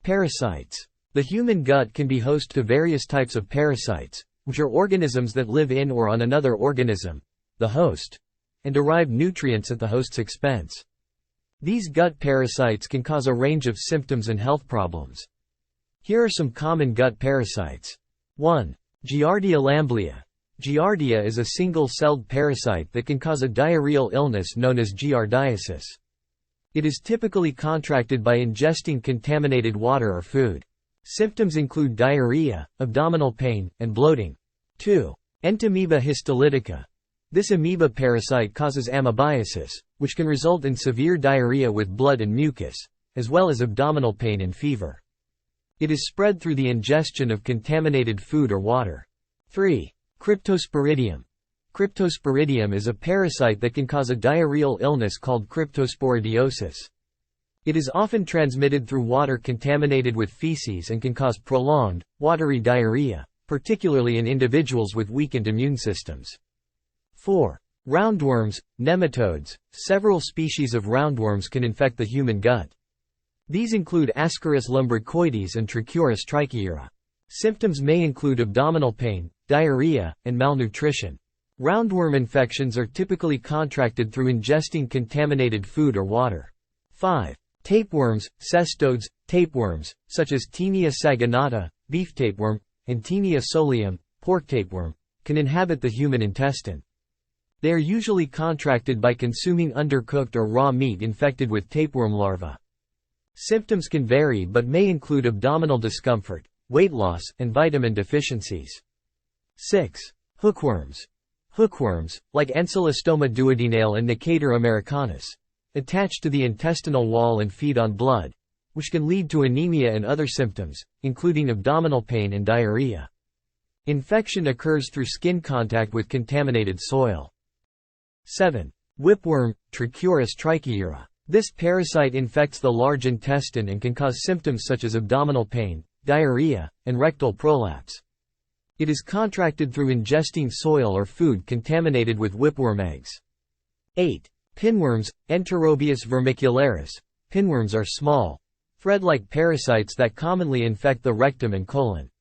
Parasites. The human gut can be host to various types of parasites, which are organisms that live in or on another organism, the host, and derive nutrients at the host's expense. These gut parasites can cause a range of symptoms and health problems. Here are some common gut parasites. 1. Giardia lamblia. Giardia is a single-celled parasite that can cause a diarrheal illness known as giardiasis. It is typically contracted by ingesting contaminated water or food. Symptoms include diarrhea, abdominal pain, and bloating. 2. Entamoeba histolytica. This amoeba parasite causes amoebiasis, which can result in severe diarrhea with blood and mucus, as well as abdominal pain and fever. It is spread through the ingestion of contaminated food or water. 3. Cryptosporidium. Cryptosporidium is a parasite that can cause a diarrheal illness called cryptosporidiosis. It is often transmitted through water contaminated with feces and can cause prolonged, watery diarrhea, particularly in individuals with weakened immune systems. 4. Roundworms, nematodes. Several species of roundworms can infect the human gut. These include Ascaris lumbricoides and Trichuris trichiura. Symptoms may include abdominal pain, diarrhea, and malnutrition. Roundworm infections are typically contracted through ingesting contaminated food or water. 5. Tapeworms, cestodes. Tapeworms, such as Taenia saginata, beef tapeworm, and Taenia solium, pork tapeworm, can inhabit the human intestine. They are usually contracted by consuming undercooked or raw meat infected with tapeworm larvae. Symptoms can vary but may include abdominal discomfort, weight loss, and vitamin deficiencies. 6. Hookworms. Hookworms, like Ancylostoma duodenale and Necator americanus, attach to the intestinal wall and feed on blood, which can lead to anemia and other symptoms, including abdominal pain and diarrhea. Infection occurs through skin contact with contaminated soil. 7. Whipworm, Trichuris trichiura. This parasite infects the large intestine and can cause symptoms such as abdominal pain, diarrhea, and rectal prolapse. It is contracted through ingesting soil or food contaminated with whipworm eggs. 8. Pinworms, Enterobius vermicularis. Pinworms are small, thread-like parasites that commonly infect the rectum and colon.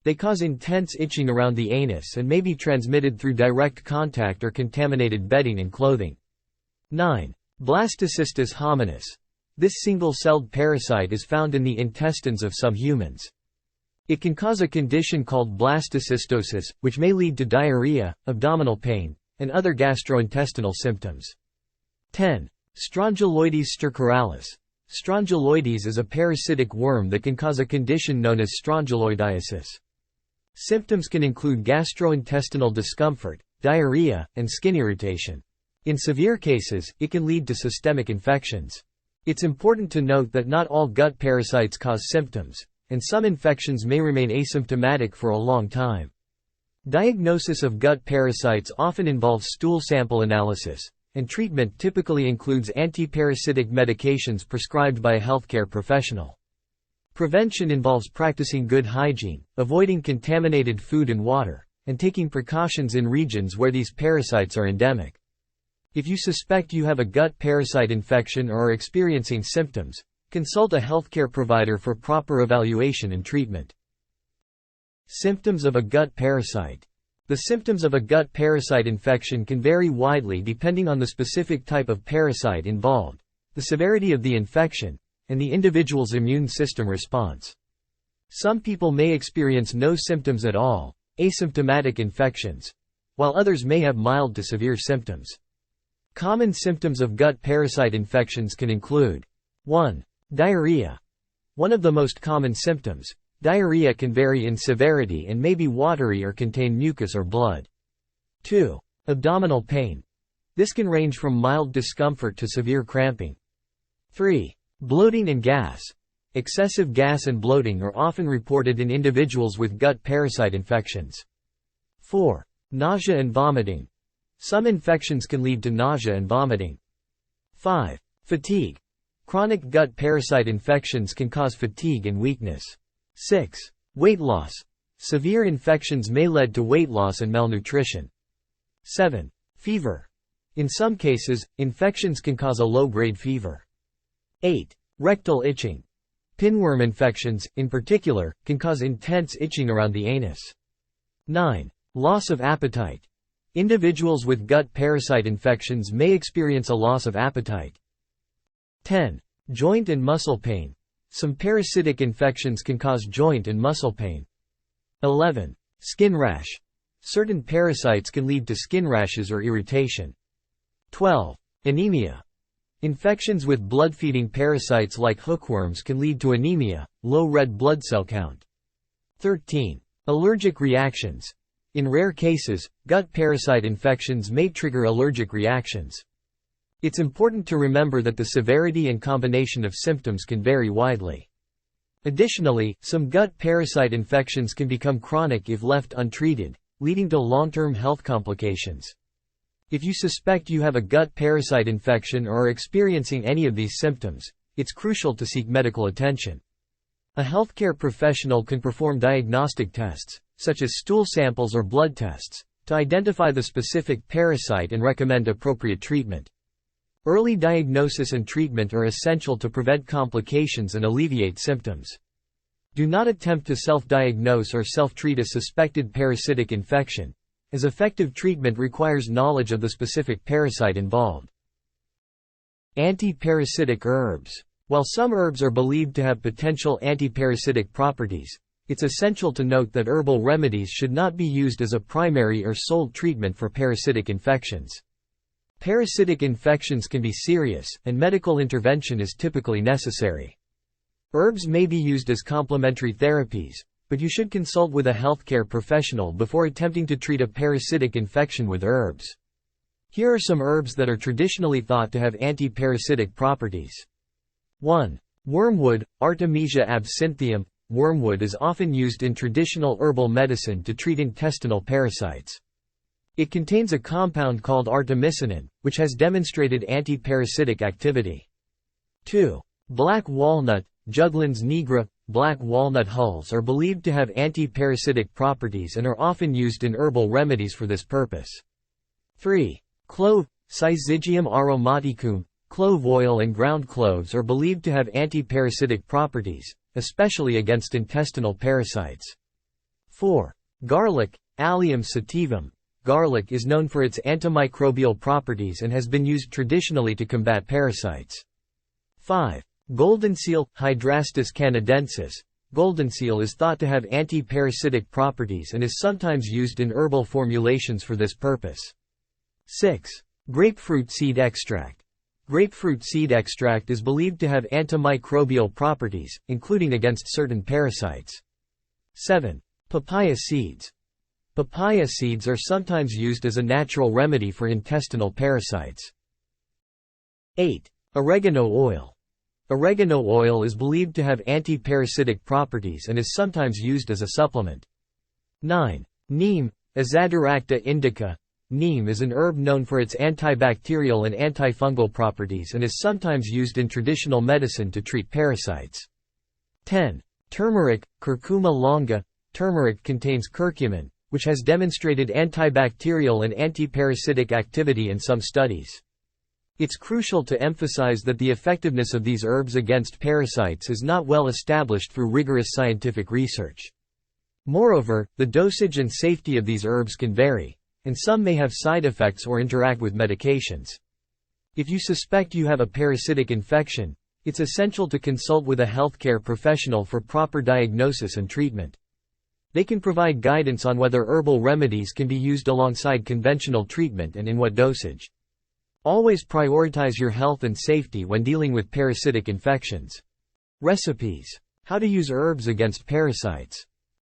They cause intense itching around the anus and may be transmitted through direct contact or contaminated bedding and clothing. 9. Blastocystis hominis. This single-celled parasite is found in the intestines of some humans. It can cause a condition called blastocystosis, which may lead to diarrhea, abdominal pain, and other gastrointestinal symptoms. 10. Strongyloides stercoralis. Strongyloides is a parasitic worm that can cause a condition known as strongyloidiasis. Symptoms can include gastrointestinal discomfort, diarrhea, and skin irritation. In severe cases, it can lead to systemic infections. It's important to note that not all gut parasites cause symptoms, and some infections may remain asymptomatic for a long time. Diagnosis of gut parasites often involves stool sample analysis, and treatment typically includes antiparasitic medications prescribed by a healthcare professional. Prevention involves practicing good hygiene, avoiding contaminated food and water, and taking precautions in regions where these parasites are endemic. If you suspect you have a gut parasite infection or are experiencing symptoms, consult a healthcare provider for proper evaluation and treatment. Symptoms of a gut parasite. The symptoms of a gut parasite infection can vary widely depending on the specific type of parasite involved, the severity of the infection, and the individual's immune system response. Some people may experience no symptoms at all, asymptomatic infections, while others may have mild to severe symptoms. Common symptoms of gut parasite infections can include 1. Diarrhea. One of the most common symptoms, diarrhea can vary in severity and may be watery or contain mucus or blood. 2. Abdominal pain. This can range from mild discomfort to severe cramping. 3. Bloating and gas. Excessive gas and bloating are often reported in individuals with gut parasite infections. 4. Nausea and vomiting. Some infections can lead to nausea and vomiting. 5. Fatigue. Chronic gut parasite infections can cause fatigue and weakness. 6. Weight loss. Severe infections may lead to weight loss and malnutrition. 7. Fever. In some cases, infections can cause a low-grade fever. 8. Rectal itching. Pinworm infections, in particular, can cause intense itching around the anus. 9. Loss of appetite. Individuals with gut parasite infections may experience a loss of appetite. 10. Joint and muscle pain. Some parasitic infections can cause joint and muscle pain. 11. Skin rash. Certain parasites can lead to skin rashes or irritation. 12. Anemia. Infections with blood-feeding parasites like hookworms can lead to anemia, low red blood cell count. 13. Allergic reactions. In rare cases, gut parasite infections may trigger allergic reactions. It's important to remember that the severity and combination of symptoms can vary widely. Additionally, some gut parasite infections can become chronic if left untreated, leading to long-term health complications. If you suspect you have a gut parasite infection or are experiencing any of these symptoms, it's crucial to seek medical attention. A healthcare professional can perform diagnostic tests, such as stool samples or blood tests, to identify the specific parasite and recommend appropriate treatment. Early diagnosis and treatment are essential to prevent complications and alleviate symptoms. Do not attempt to self-diagnose or self-treat a suspected parasitic infection, as effective treatment requires knowledge of the specific parasite involved. Anti-parasitic herbs. While some herbs are believed to have potential anti-parasitic properties, it's essential to note that herbal remedies should not be used as a primary or sole treatment for parasitic infections. Parasitic infections can be serious, and medical intervention is typically necessary. Herbs may be used as complementary therapies, but you should consult with a healthcare professional before attempting to treat a parasitic infection with herbs. Here are some herbs that are traditionally thought to have anti-parasitic properties. 1. Wormwood, Artemisia absinthium. Wormwood is often used in traditional herbal medicine to treat intestinal parasites. It contains a compound called artemisinin, which has demonstrated anti-parasitic activity. 2. Black walnut, Juglans nigra. Black walnut hulls are believed to have anti-parasitic properties and are often used in herbal remedies for this purpose. 3. Clove, Syzygium aromaticum. Clove oil and ground cloves are believed to have anti-parasitic properties, especially against intestinal parasites. 4. Garlic, Allium sativum. Garlic is known for its antimicrobial properties and has been used traditionally to combat parasites. 5. Goldenseal, Hydrastis canadensis. Goldenseal is thought to have anti-parasitic properties and is sometimes used in herbal formulations for this purpose. 6. Grapefruit seed extract. Grapefruit seed extract is believed to have antimicrobial properties, including against certain parasites. 7. Papaya seeds. Papaya seeds are sometimes used as a natural remedy for intestinal parasites. 8. Oregano oil. Oregano oil is believed to have anti-parasitic properties and is sometimes used as a supplement. 9. Neem, Azadirachta indica. Neem is an herb known for its antibacterial and antifungal properties and is sometimes used in traditional medicine to treat parasites. 10. Turmeric, Curcuma longa. Turmeric contains curcumin, which has demonstrated antibacterial and antiparasitic activity in some studies. It's crucial to emphasize that the effectiveness of these herbs against parasites is not well established through rigorous scientific research. Moreover, the dosage and safety of these herbs can vary, and some may have side effects or interact with medications. If you suspect you have a parasitic infection, it's essential to consult with a healthcare professional for proper diagnosis and treatment. They can provide guidance on whether herbal remedies can be used alongside conventional treatment and in what dosage. Always prioritize your health and safety when dealing with parasitic infections. Recipes. How to use herbs against parasites.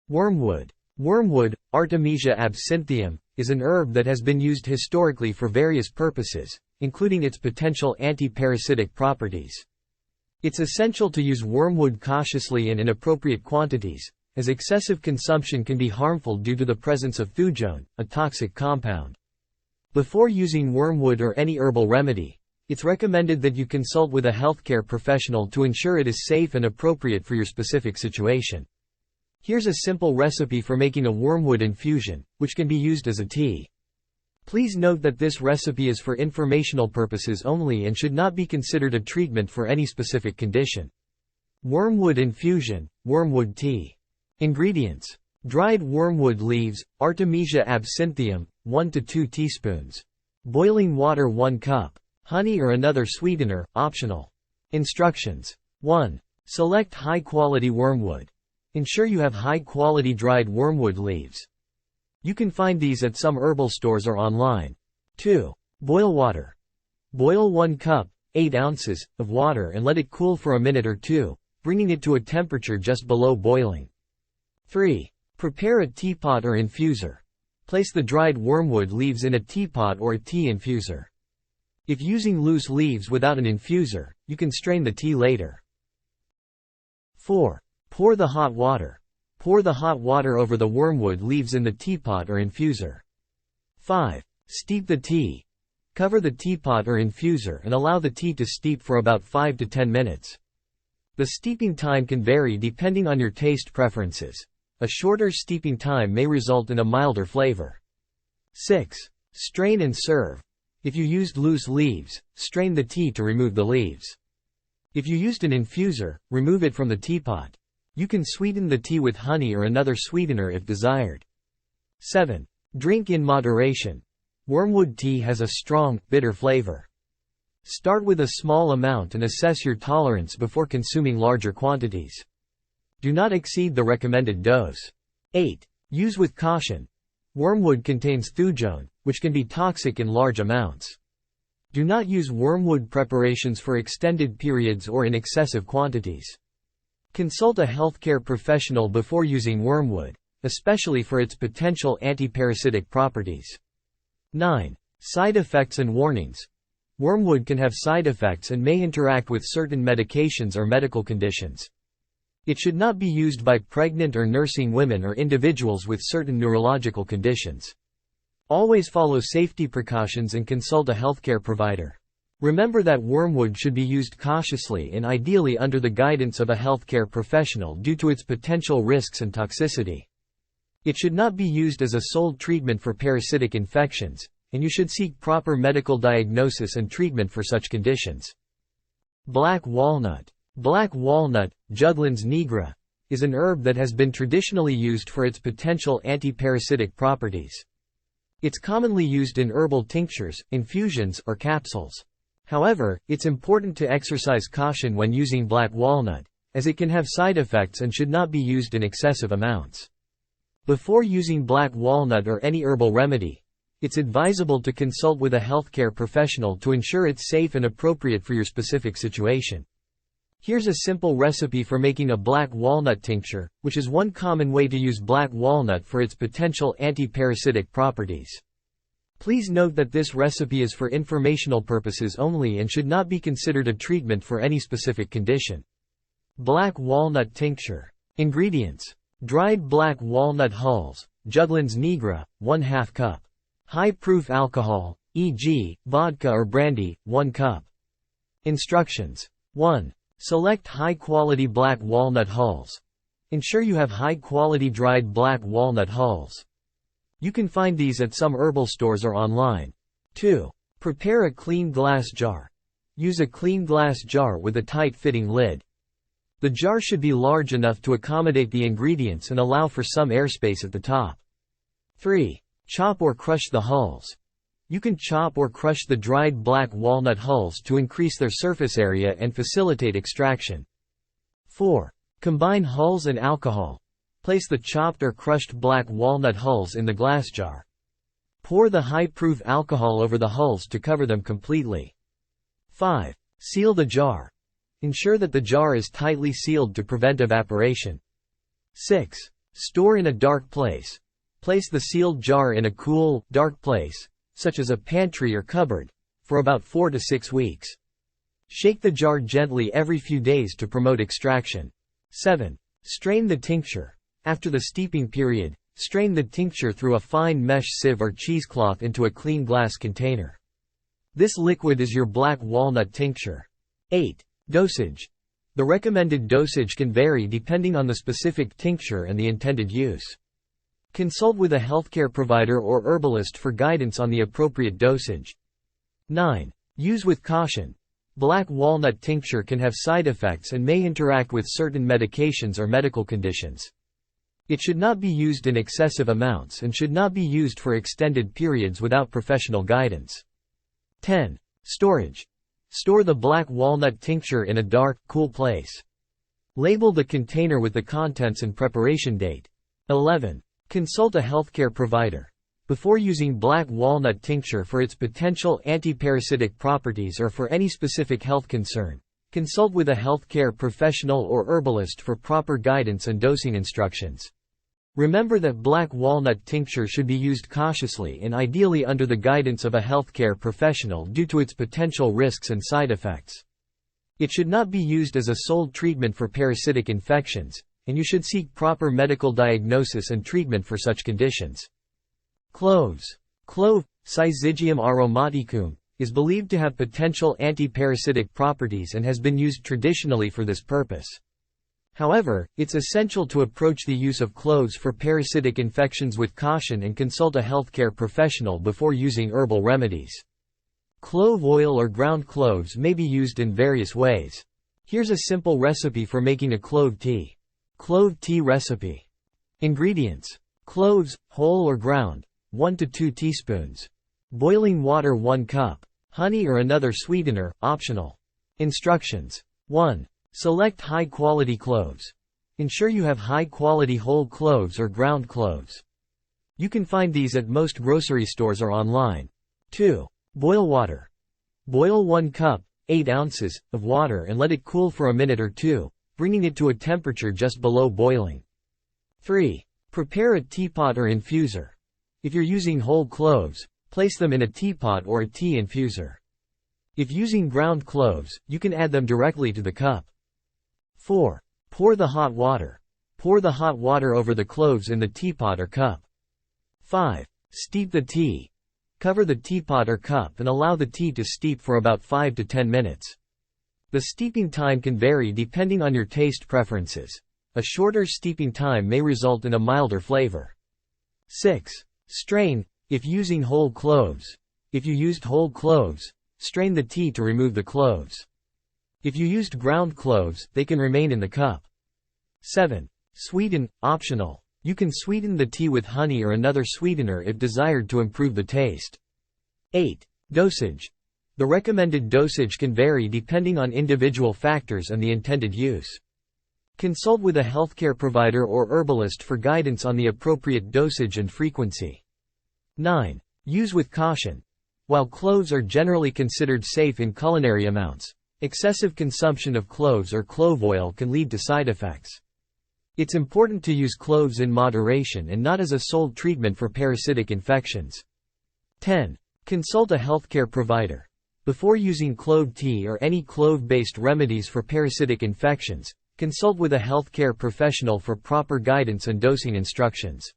Wormwood. Wormwood, Artemisia absinthium, is an herb that has been used historically for various purposes, including its potential anti-parasitic properties. It's essential to use wormwood cautiously and in appropriate quantities, as excessive consumption can be harmful due to the presence of thujone, a toxic compound. Before using wormwood or any herbal remedy, it's recommended that you consult with a healthcare professional to ensure it is safe and appropriate for your specific situation. Here's a simple recipe for making a wormwood infusion, which can be used as a tea. Please note that this recipe is for informational purposes only and should not be considered a treatment for any specific condition. Wormwood infusion, wormwood tea. Ingredients: dried wormwood leaves, Artemisia absinthium, 1 to 2 teaspoons. Boiling water 1 cup. Honey or another sweetener, optional. Instructions. 1. Select high-quality wormwood. Ensure you have high-quality dried wormwood leaves. You can find these at some herbal stores or online. 2. Boil water. Boil 1 cup, 8 ounces, of water and let it cool for a minute or two, bringing it to a temperature just below boiling. 3. Prepare a teapot or infuser. Place the dried wormwood leaves in a teapot or a tea infuser. If using loose leaves without an infuser, you can strain the tea later. 4. Pour the hot water. Pour the hot water over the wormwood leaves in the teapot or infuser. 5. Steep the tea. Cover the teapot or infuser and allow the tea to steep for about 5 to 10 minutes. The steeping time can vary depending on your taste preferences. A shorter steeping time may result in a milder flavor. 6. Strain and serve. If you used loose leaves, strain the tea to remove the leaves. If you used an infuser, remove it from the teapot. You can sweeten the tea with honey or another sweetener if desired. 7. Drink in moderation. Wormwood tea has a strong, bitter flavor. Start with a small amount and assess your tolerance before consuming larger quantities. Do not exceed the recommended dose. 8. Use with caution. Wormwood contains thujone, which can be toxic in large amounts. Do not use wormwood preparations for extended periods or in excessive quantities. Consult a healthcare professional before using wormwood, especially for its potential antiparasitic properties. 9. Side effects and warnings. Wormwood can have side effects and may interact with certain medications or medical conditions. It should not be used by pregnant or nursing women or individuals with certain neurological conditions. Always follow safety precautions and consult a healthcare provider. Remember that wormwood should be used cautiously and ideally under the guidance of a healthcare professional due to its potential risks and toxicity. It should not be used as a sole treatment for parasitic infections, and you should seek proper medical diagnosis and treatment for such conditions. Black walnut. Black walnut, Juglans nigra, is an herb that has been traditionally used for its potential antiparasitic properties. It's commonly used in herbal tinctures, infusions, or capsules. However, it's important to exercise caution when using black walnut, as it can have side effects and should not be used in excessive amounts. Before using black walnut or any herbal remedy, it's advisable to consult with a healthcare professional to ensure it's safe and appropriate for your specific situation. Here's a simple recipe for making a black walnut tincture, which is one common way to use black walnut for its potential antiparasitic properties. Please note that this recipe is for informational purposes only and should not be considered a treatment for any specific condition. Black walnut tincture. Ingredients: dried black walnut hulls, Juglans nigra, 1/2 cup. High-proof alcohol, e.g., vodka or brandy, 1 cup. Instructions. 1. Select high-quality black walnut hulls. Ensure you have high-quality dried black walnut hulls. You can find these at some herbal stores or online. 2. Prepare a clean glass jar. Use a clean glass jar with a tight-fitting lid. The jar should be large enough to accommodate the ingredients and allow for some airspace at the top. 3. Chop or crush the hulls. You can chop or crush the dried black walnut hulls to increase their surface area and facilitate extraction. 4. Combine hulls and alcohol. Place the chopped or crushed black walnut hulls in the glass jar. Pour the high-proof alcohol over the hulls to cover them completely. 5. Seal the jar. Ensure that the jar is tightly sealed to prevent evaporation. 6. Store in a dark place. Place the sealed jar in a cool, dark place, such as a pantry or cupboard, for about 4 to 6 weeks. Shake the jar gently every few days to promote extraction. 7. Strain the tincture. After the steeping period, strain the tincture through a fine mesh sieve or cheesecloth into a clean glass container. This liquid is your black walnut tincture. 8. Dosage. The recommended dosage can vary depending on the specific tincture and the intended use. Consult with a healthcare provider or herbalist for guidance on the appropriate dosage. 9. Use with caution. Black walnut tincture can have side effects and may interact with certain medications or medical conditions. It should not be used in excessive amounts and should not be used for extended periods without professional guidance. 10. Storage. Store the black walnut tincture in a dark, cool place. Label the container with the contents and preparation date. 11. Consult a healthcare provider. Before using black walnut tincture for its potential antiparasitic properties or for any specific health concern, consult with a healthcare professional or herbalist for proper guidance and dosing instructions. Remember that black walnut tincture should be used cautiously and ideally under the guidance of a healthcare professional due to its potential risks and side effects. It should not be used as a sole treatment for parasitic infections, and you should seek proper medical diagnosis and treatment for such conditions. Cloves. Clove, Syzygium aromaticum, is believed to have potential antiparasitic properties and has been used traditionally for this purpose. However, it's essential to approach the use of cloves for parasitic infections with caution and consult a healthcare professional before using herbal remedies. Clove oil or ground cloves may be used in various ways. Here's a simple recipe for making a clove tea. Clove tea recipe. Ingredients: cloves, whole or ground, 1 to 2 teaspoons. Boiling water 1 cup. Honey or another sweetener, optional. Instructions. 1. Select high-quality cloves. Ensure you have high-quality whole cloves or ground cloves. You can find these at most grocery stores or online. 2. Boil water. Boil 1 cup, 8 ounces, of water and let it cool for a minute or two, bringing it to a temperature just below boiling. 3. Prepare a teapot or infuser. If you're using whole cloves, place them in a teapot or a tea infuser. If using ground cloves, you can add them directly to the cup. 4. Pour the hot water. Pour the hot water over the cloves in the teapot or cup. 5. Steep the tea. Cover the teapot or cup and allow the tea to steep for about 5 to 10 minutes. The steeping time can vary depending on your taste preferences. A shorter steeping time may result in a milder flavor. 6. Strain, if using whole cloves. If you used whole cloves, strain the tea to remove the cloves. If you used ground cloves, they can remain in the cup. 7. Sweeten, optional. You can sweeten the tea with honey or another sweetener if desired to improve the taste. 8. Dosage. The recommended dosage can vary depending on individual factors and the intended use. Consult with a healthcare provider or herbalist for guidance on the appropriate dosage and frequency. 9. Use with caution. While cloves are generally considered safe in culinary amounts, excessive consumption of cloves or clove oil can lead to side effects. It's important to use cloves in moderation and not as a sole treatment for parasitic infections. 10. Consult a healthcare provider. Before using clove tea or any clove-based remedies for parasitic infections, consult with a healthcare professional for proper guidance and dosing instructions.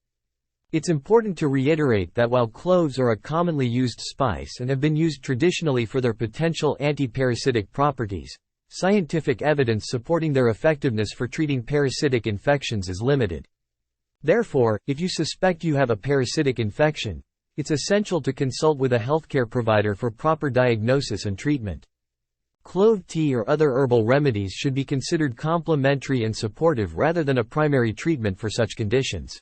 It's important to reiterate that while cloves are a commonly used spice and have been used traditionally for their potential antiparasitic properties, scientific evidence supporting their effectiveness for treating parasitic infections is limited. Therefore, if you suspect you have a parasitic infection, it's essential to consult with a healthcare provider for proper diagnosis and treatment. Clove tea or other herbal remedies should be considered complementary and supportive rather than a primary treatment for such conditions.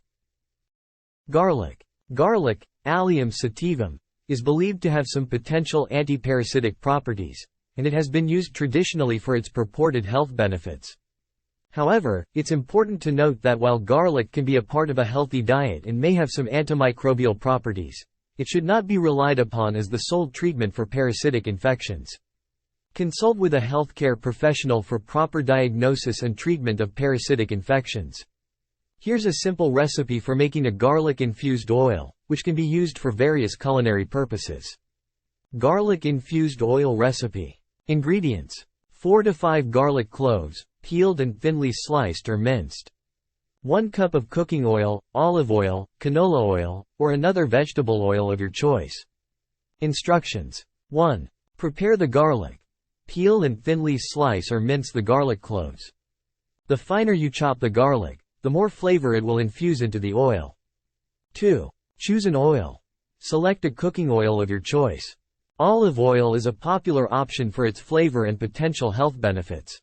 Garlic. Garlic, Allium sativum, is believed to have some potential antiparasitic properties, and it has been used traditionally for its purported health benefits. However, it's important to note that while garlic can be a part of a healthy diet and may have some antimicrobial properties, it should not be relied upon as the sole treatment for parasitic infections. Consult with a healthcare professional for proper diagnosis and treatment of parasitic infections. Here's a simple recipe for making a garlic-infused oil, which can be used for various culinary purposes. Garlic-infused oil recipe. Ingredients: 4 to 5 garlic cloves, peeled and thinly sliced or minced. 1 cup of cooking oil, olive oil, canola oil, or another vegetable oil of your choice. Instructions. 1. Prepare the garlic. Peel and thinly slice or mince the garlic cloves. The finer you chop the garlic, the more flavor it will infuse into the oil. 2. Choose an oil. Select a cooking oil of your choice. Olive oil is a popular option for its flavor and potential health benefits.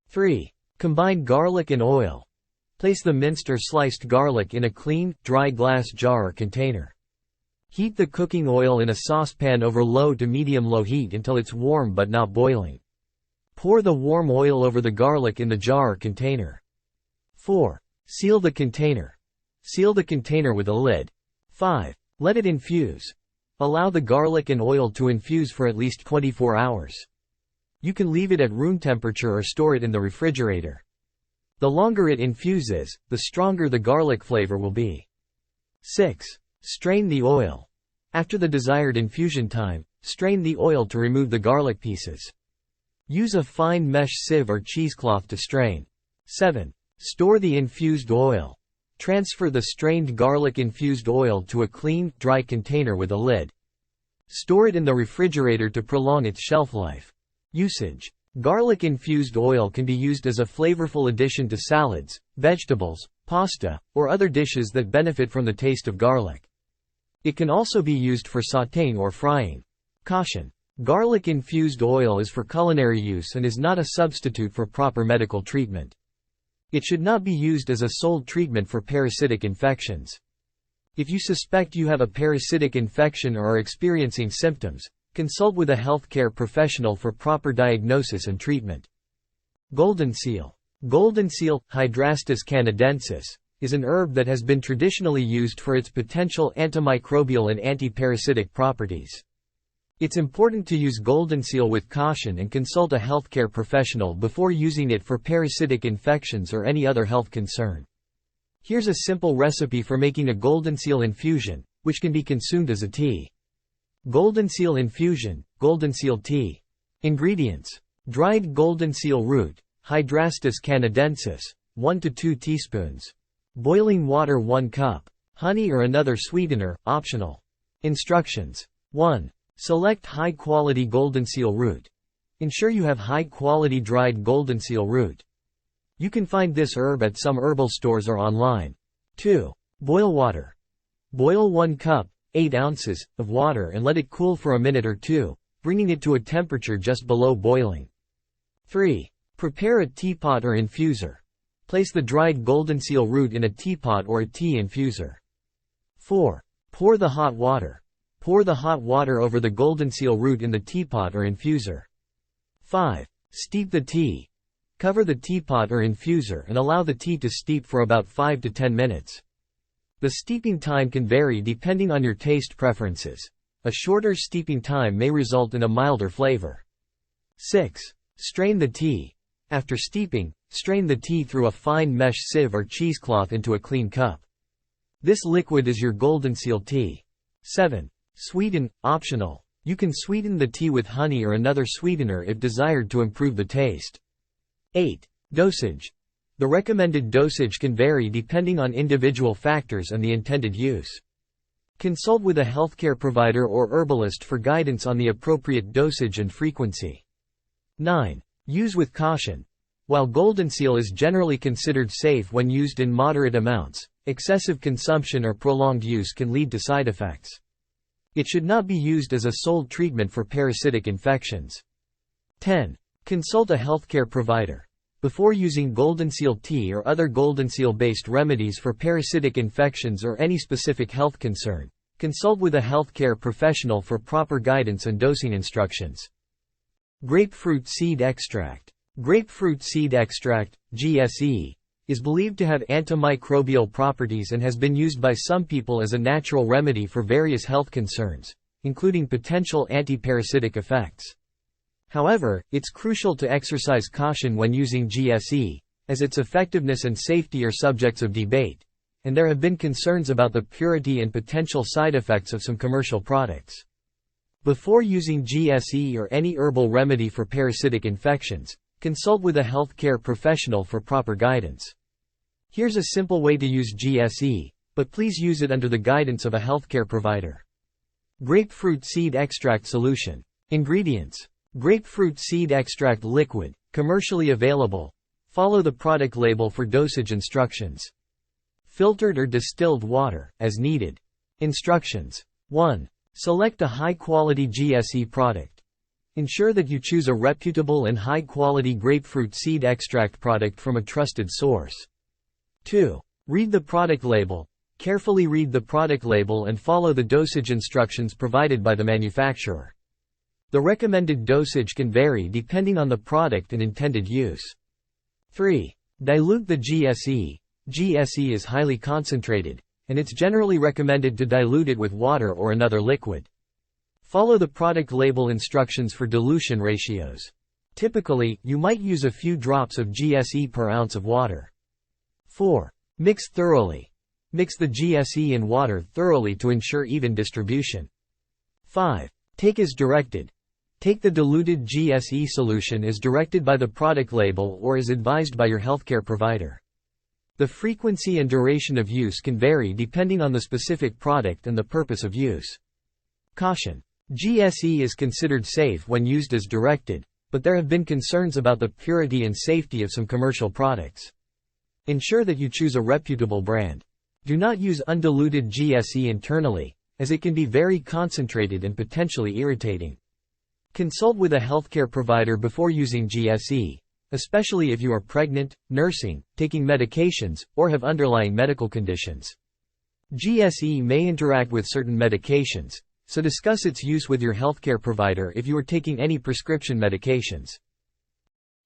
3. Combine garlic and oil. Place the minced or sliced garlic in a clean, dry glass jar or container. Heat the cooking oil in a saucepan over low to medium-low heat until it's warm but not boiling. Pour the warm oil over the garlic in the jar or container. 4. Seal the container. Seal the container with a lid. 5. Let it infuse. Allow the garlic and oil to infuse for at least 24 hours. You can leave it at room temperature or store it in the refrigerator. The longer it infuses, the stronger the garlic flavor will be. 6. Strain the oil. After the desired infusion time, strain the oil to remove the garlic pieces. Use a fine mesh sieve or cheesecloth to strain. 7. Store the infused oil. Transfer the strained garlic-infused oil to a clean, dry container with a lid. Store it in the refrigerator to prolong its shelf life. Usage. Garlic-infused oil can be used as a flavorful addition to salads, vegetables, pasta, or other dishes that benefit from the taste of garlic. It can also be used for sautéing or frying. Caution. Garlic-infused oil is for culinary use and is not a substitute for proper medical treatment. It should not be used as a sole treatment for parasitic infections. If you suspect you have a parasitic infection or are experiencing symptoms, consult with a healthcare professional for proper diagnosis and treatment. Goldenseal. Goldenseal, Hydrastis canadensis, is an herb that has been traditionally used for its potential antimicrobial and anti-parasitic properties. It's important to use Goldenseal with caution and consult a healthcare professional before using it for parasitic infections or any other health concern. Here's a simple recipe for making a Goldenseal infusion, which can be consumed as a tea. Goldenseal infusion, Goldenseal tea. Ingredients: dried Goldenseal root, Hydrastis canadensis, 1 to 2 teaspoons. Boiling water 1 cup. Honey or another sweetener, optional. Instructions. 1. Select high-quality Goldenseal root. Ensure you have high-quality dried Goldenseal root. You can find this herb at some herbal stores or online. 2. Boil water. Boil 1 cup, 8 ounces, of water and let it cool for a minute or two, bringing it to a temperature just below boiling. 3. Prepare a teapot or infuser. Place the dried Goldenseal root in a teapot or a tea infuser. 4. Pour the hot water. Pour the hot water over the Goldenseal root in the teapot or infuser. 5. Steep the tea. Cover the teapot or infuser and allow the tea to steep for about 5 to 10 minutes. The steeping time can vary depending on your taste preferences. A shorter steeping time may result in a milder flavor. 6. Strain the tea. After steeping, strain the tea through a fine mesh sieve or cheesecloth into a clean cup. This liquid is your Goldenseal tea. 7. Sweeten, optional. You can sweeten the tea with honey or another sweetener if desired to improve the taste. 8. Dosage. The recommended dosage can vary depending on individual factors and the intended use. Consult with a healthcare provider or herbalist for guidance on the appropriate dosage and frequency. 9. Use with caution. While Goldenseal is generally considered safe when used in moderate amounts, excessive consumption or prolonged use can lead to side effects. It should not be used as a sole treatment for parasitic infections. 10. Consult a healthcare provider. Before using Goldenseal tea or other Goldenseal-based remedies for parasitic infections or any specific health concern, consult with a healthcare professional for proper guidance and dosing instructions. Grapefruit seed extract. Grapefruit seed extract, GSE, is believed to have antimicrobial properties and has been used by some people as a natural remedy for various health concerns, including potential anti-parasitic effects. However, it's crucial to exercise caution when using GSE, as its effectiveness and safety are subjects of debate, and there have been concerns about the purity and potential side effects of some commercial products. Before using GSE or any herbal remedy for parasitic infections, consult with a healthcare professional for proper guidance. Here's a simple way to use GSE, but please use it under the guidance of a healthcare provider. Grapefruit seed extract solution. Ingredients: grapefruit seed extract liquid, commercially available. Follow the product label for dosage instructions. Filtered or distilled water, as needed. Instructions. 1. Select a high-quality GSE product. Ensure that you choose a reputable and high-quality grapefruit seed extract product from a trusted source. 2. Read the product label. Carefully read the product label and follow the dosage instructions provided by the manufacturer. The recommended dosage can vary depending on the product and intended use. 3. Dilute the GSE. GSE is highly concentrated, and it's generally recommended to dilute it with water or another liquid. Follow the product label instructions for dilution ratios. Typically, you might use a few drops of GSE per ounce of water. 4. Mix thoroughly. Mix the GSE and water thoroughly to ensure even distribution. 5. Take as directed. Take the diluted GSE solution as directed by the product label or as advised by your healthcare provider. The frequency and duration of use can vary depending on the specific product and the purpose of use. Caution. GSE is considered safe when used as directed, but there have been concerns about the purity and safety of some commercial products. Ensure that you choose a reputable brand. Do not use undiluted GSE internally, as it can be very concentrated and potentially irritating. Consult with a healthcare provider before using GSE, especially if you are pregnant, nursing, taking medications, or have underlying medical conditions. GSE may interact with certain medications, so discuss its use with your healthcare provider if you are taking any prescription medications.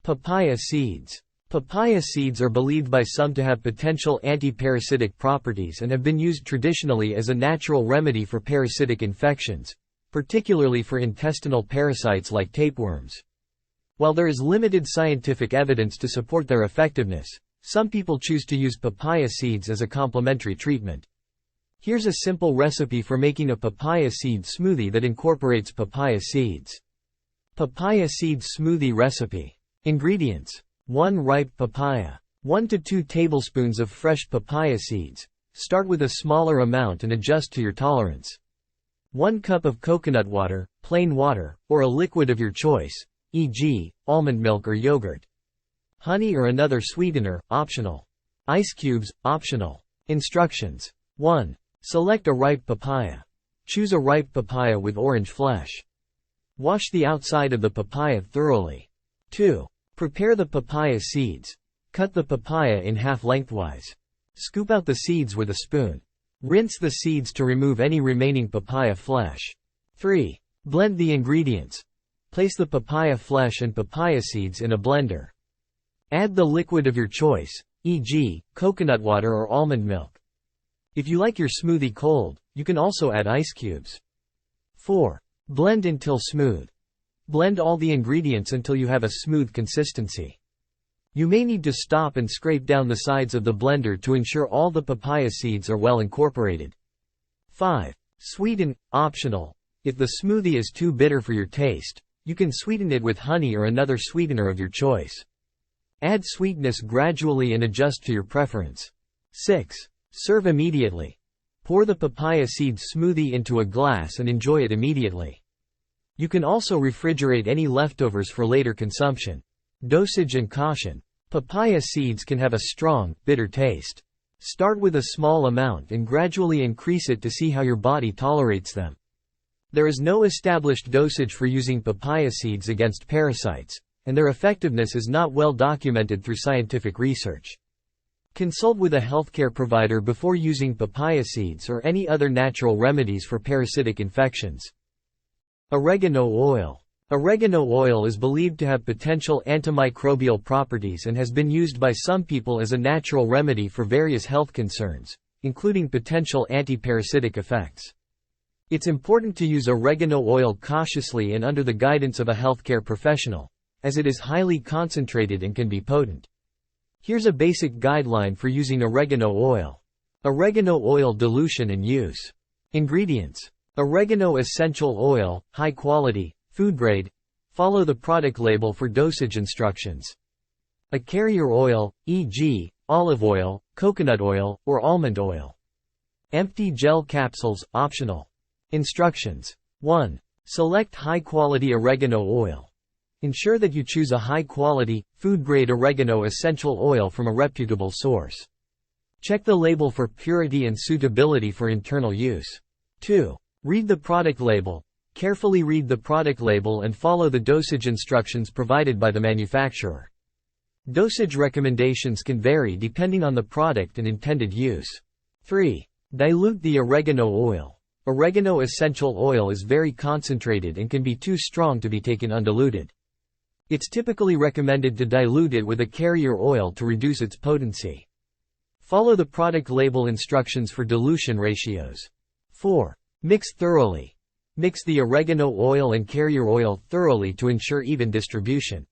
Papaya seeds. Papaya seeds are believed by some to have potential anti-parasitic properties and have been used traditionally as a natural remedy for parasitic infections, particularly for intestinal parasites like tapeworms. While there is limited scientific evidence to support their effectiveness, some people choose to use papaya seeds as a complementary treatment. Here's a simple recipe for making a papaya seed smoothie that incorporates papaya seeds. Papaya seed smoothie recipe. Ingredients: 1 ripe papaya, 1 to 2 tablespoons of fresh papaya seeds. Start with a smaller amount and adjust to your tolerance. 1 cup of coconut water, plain water, or a liquid of your choice, e.g., almond milk or yogurt. Honey or another sweetener, optional. Ice cubes, optional. Instructions. 1. Select a ripe papaya. Choose a ripe papaya with orange flesh. Wash the outside of the papaya thoroughly. 2. Prepare the papaya seeds. Cut the papaya in half lengthwise. Scoop out the seeds with a spoon. Rinse the seeds to remove any remaining papaya flesh. 3. Blend the ingredients. Place the papaya flesh and papaya seeds in a blender. Add the liquid of your choice, e.g., coconut water or almond milk. If you like your smoothie cold, you can also add ice cubes. 4. Blend until smooth. Blend all the ingredients until you have a smooth consistency. You may need to stop and scrape down the sides of the blender to ensure all the papaya seeds are well incorporated. 5. Sweeten, optional. If the smoothie is too bitter for your taste, you can sweeten it with honey or another sweetener of your choice. Add sweetness gradually and adjust to your preference. 6. Serve immediately. Pour the papaya seed smoothie into a glass and enjoy it immediately. You can also refrigerate any leftovers for later consumption. Dosage and caution. Papaya seeds can have a strong, bitter taste. Start with a small amount and gradually increase it to see how your body tolerates them. There is no established dosage for using papaya seeds against parasites, and their effectiveness is not well documented through scientific research. Consult with a healthcare provider before using papaya seeds or any other natural remedies for parasitic infections. Oregano oil. Oregano oil is believed to have potential antimicrobial properties and has been used by some people as a natural remedy for various health concerns, including potential antiparasitic effects. It's important to use oregano oil cautiously and under the guidance of a healthcare professional, as it is highly concentrated and can be potent. Here's a basic guideline for using oregano oil. Oregano oil dilution and use. Ingredients: oregano essential oil, high quality, food grade. Follow the product label for dosage instructions. A carrier oil, e.g., olive oil, coconut oil, or almond oil. Empty gel capsules, optional. Instructions. 1. Select high-quality oregano oil. Ensure that you choose a high-quality, food-grade oregano essential oil from a reputable source. Check the label for purity and suitability for internal use. 2. Read the product label. Carefully read the product label and follow the dosage instructions provided by the manufacturer. Dosage recommendations can vary depending on the product and intended use. 3. Dilute the oregano oil. Oregano essential oil is very concentrated and can be too strong to be taken undiluted. It's typically recommended to dilute it with a carrier oil to reduce its potency. Follow the product label instructions for dilution ratios. 4. Mix thoroughly. Mix the oregano oil and carrier oil thoroughly to ensure even distribution.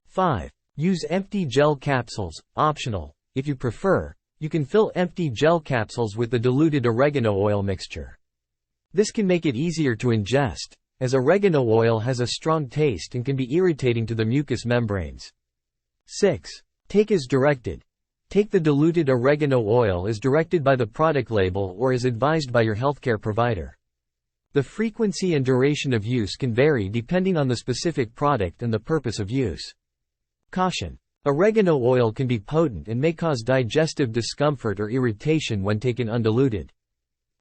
5. Use empty gel capsules, optional. If you prefer, you can fill empty gel capsules with the diluted oregano oil mixture. This can make it easier to ingest, as oregano oil has a strong taste and can be irritating to the mucous membranes. 6. Take as directed. Take the diluted oregano oil as directed by the product label or as advised by your healthcare provider. The frequency and duration of use can vary depending on the specific product and the purpose of use. Caution. Oregano oil can be potent and may cause digestive discomfort or irritation when taken undiluted.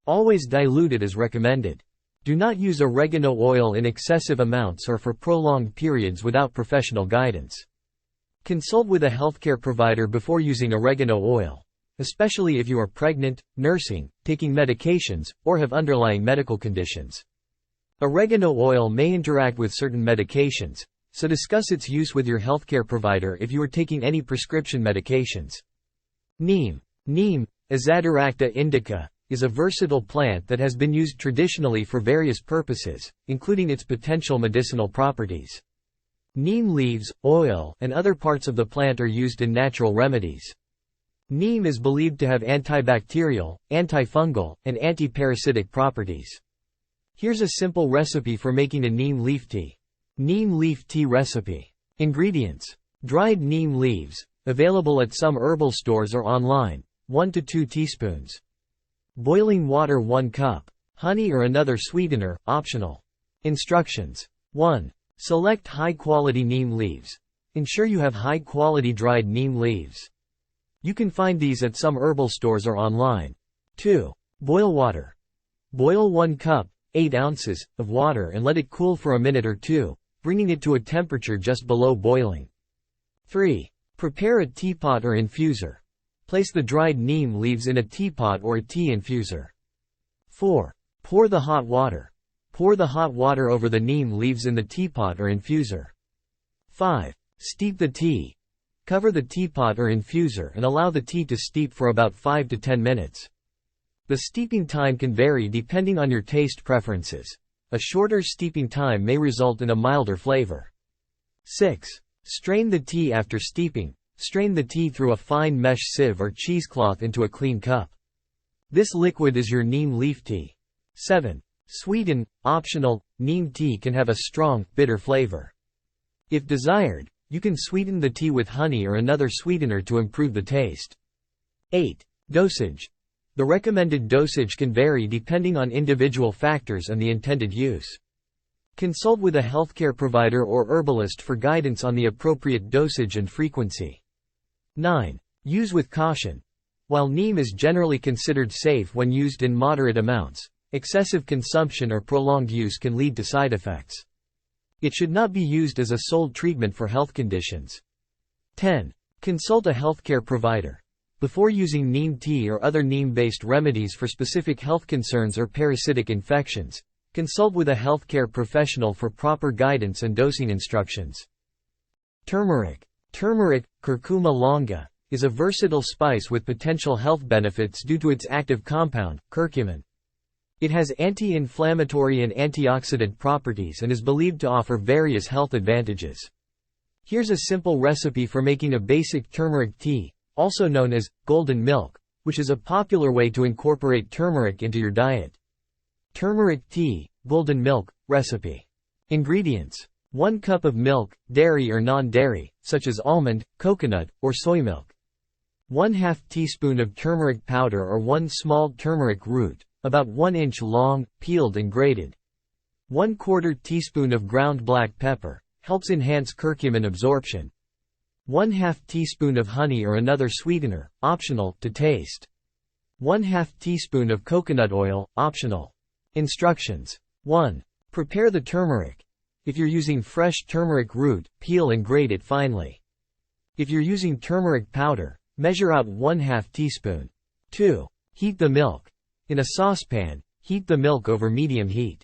Always dilute it as recommended. Do not use oregano oil in excessive amounts or for prolonged periods without professional guidance. Consult with a healthcare provider before using oregano oil, especially if you are pregnant, nursing, taking medications, or have underlying medical conditions. Oregano oil may interact with certain medications, so discuss its use with your healthcare provider if you are taking any prescription medications. Neem. Neem, Azadirachta indica, is a versatile plant that has been used traditionally for various purposes, including its potential medicinal properties. Neem leaves, oil, and other parts of the plant are used in natural remedies. Neem is believed to have antibacterial, antifungal, and antiparasitic properties. Here's a simple recipe for making a neem leaf tea. Neem leaf tea recipe. Ingredients: dried neem leaves, available at some herbal stores or online, 1 to 2 teaspoons. Boiling water 1 cup. Honey or another sweetener, optional. Instructions. 1. Select high-quality neem leaves. Ensure you have high-quality dried neem leaves. You can find these at some herbal stores or online. 2. Boil water. Boil 1 cup, 8 ounces, of water and let it cool for a minute or two, bringing it to a temperature just below boiling. 3. Prepare a teapot or infuser. Place the dried neem leaves in a teapot or a tea infuser. 4. Pour the hot water. Pour the hot water over the neem leaves in the teapot or infuser. 5. Steep the tea. Cover the teapot or infuser and allow the tea to steep for about 5 to 10 minutes. The steeping time can vary depending on your taste preferences. A shorter steeping time may result in a milder flavor. 6. Strain the tea after steeping. Strain the tea through a fine mesh sieve or cheesecloth into a clean cup. This liquid is your neem leaf tea. 7. Sweeten, optional. Neem tea can have a strong, bitter flavor. If desired, you can sweeten the tea with honey or another sweetener to improve the taste. 8. Dosage. The recommended dosage can vary depending on individual factors and the intended use. Consult with a healthcare provider or herbalist for guidance on the appropriate dosage and frequency. 9. Use with caution. While neem is generally considered safe when used in moderate amounts, excessive consumption or prolonged use can lead to side effects. It should not be used as a sole treatment for health conditions. 10. Consult a healthcare provider. Before using neem tea or other neem-based remedies for specific health concerns or parasitic infections, consult with a healthcare professional for proper guidance and dosing instructions. Turmeric. Turmeric, Curcuma longa, is a versatile spice with potential health benefits due to its active compound, curcumin. It has anti-inflammatory and antioxidant properties and is believed to offer various health advantages. Here's a simple recipe for making a basic turmeric tea, also known as golden milk, which is a popular way to incorporate turmeric into your diet. Turmeric tea, golden milk, recipe. Ingredients: 1 cup of milk, dairy or non-dairy, such as almond, coconut, or soy milk. 1/2 teaspoon of turmeric powder or 1 small turmeric root, about 1 inch long, peeled and grated. 1/4 teaspoon of ground black pepper, helps enhance curcumin absorption. 1/2 teaspoon of honey or another sweetener, optional, to taste. 1/2 teaspoon of coconut oil, optional. Instructions. 1. Prepare the turmeric. If you're using fresh turmeric root, peel and grate it finely. If you're using turmeric powder, measure out 1/2 teaspoon. 2. Heat the milk. In a saucepan, heat the milk over medium heat.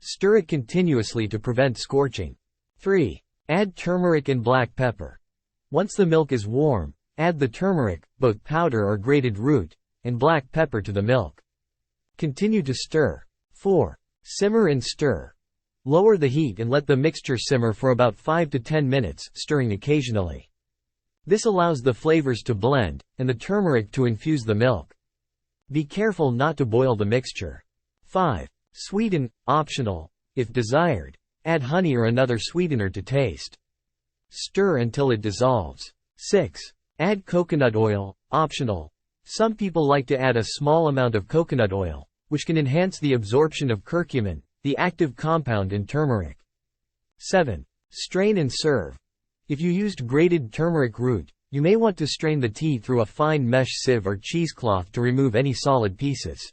Stir it continuously to prevent scorching. 3. Add turmeric and black pepper. Once the milk is warm, add the turmeric, both powder or grated root, and black pepper to the milk. Continue to stir. 4. Simmer and stir. Lower the heat and let the mixture simmer for about 5 to 10 minutes, stirring occasionally. This allows the flavors to blend, and the turmeric to infuse the milk. Be careful not to boil the mixture. 5. Sweeten, optional. If desired, add honey or another sweetener to taste. Stir until it dissolves. 6. Add coconut oil, optional. Some people like to add a small amount of coconut oil, which can enhance the absorption of curcumin, the active compound in turmeric. 7. Strain and serve. If you used grated turmeric root, you may want to strain the tea through a fine mesh sieve or cheesecloth to remove any solid pieces.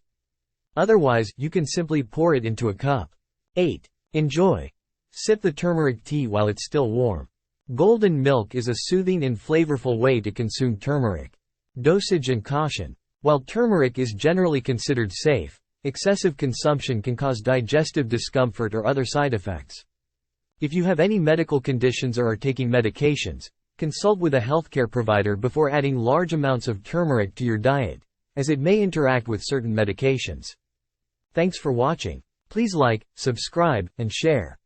Otherwise, you can simply pour it into a cup. 8. Enjoy. Sip the turmeric tea while it's still warm. Golden milk is a soothing and flavorful way to consume turmeric. Dosage and caution. While turmeric is generally considered safe, excessive consumption can cause digestive discomfort or other side effects. If you have any medical conditions or are taking medications, consult with a healthcare provider before adding large amounts of turmeric to your diet, as it may interact with certain medications. Thanks for watching. Please like, subscribe, and share.